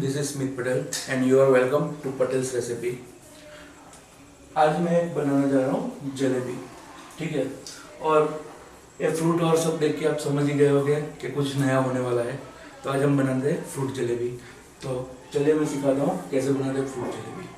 This is Smit Patel and you are welcome to Patel's recipe. आज मैं बनाने जा रहा हूँ जलेबी। ठीक है, और ये फ्रूट और सब देख के आप समझ ही गए होंगे कि कुछ नया होने वाला है। तो आज हम बनाते हैं फ्रूट जलेबी। तो चलिए मैं सिखाता हूँ कैसे बनाते हैं fruit jalebi.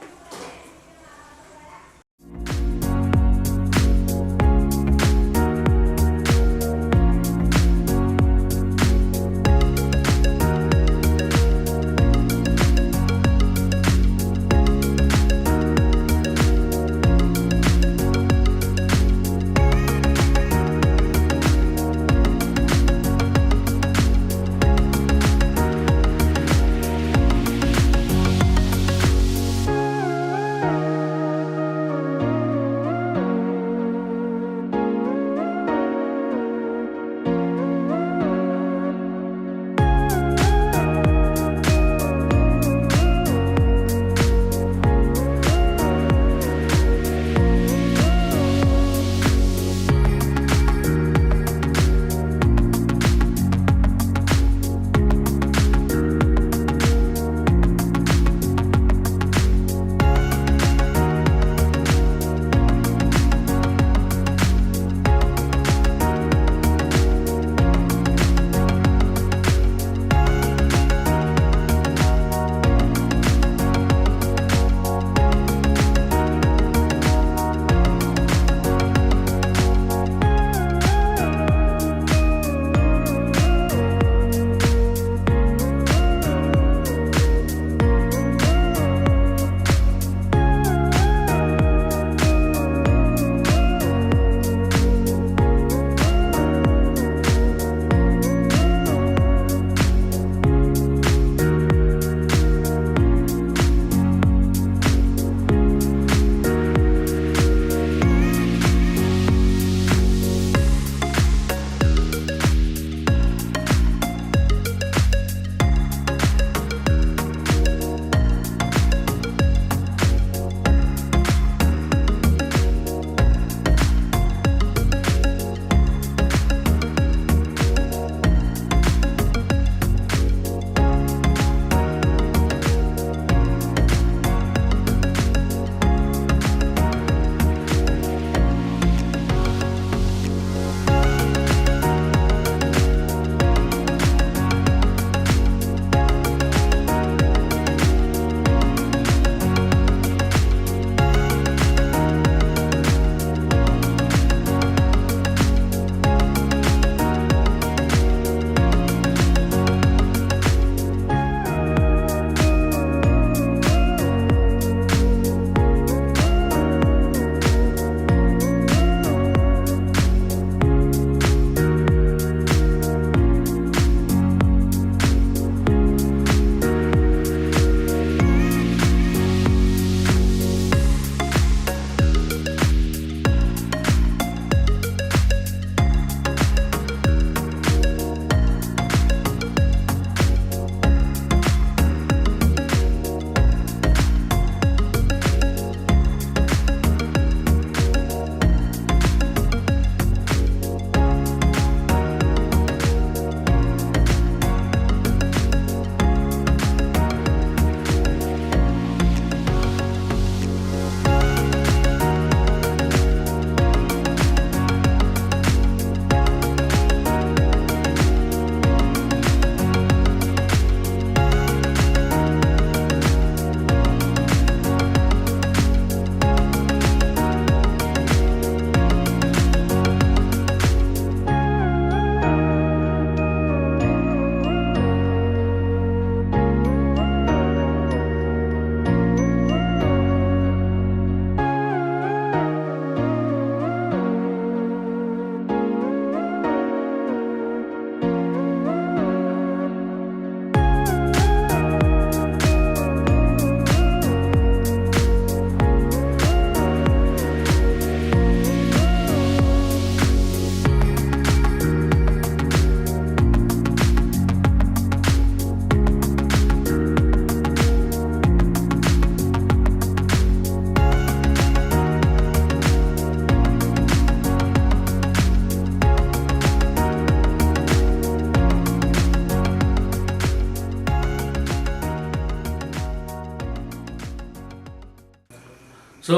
So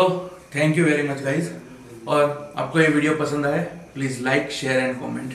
thank you very much guys. और आपको ये वीडियो पसंद आए please like share and comment.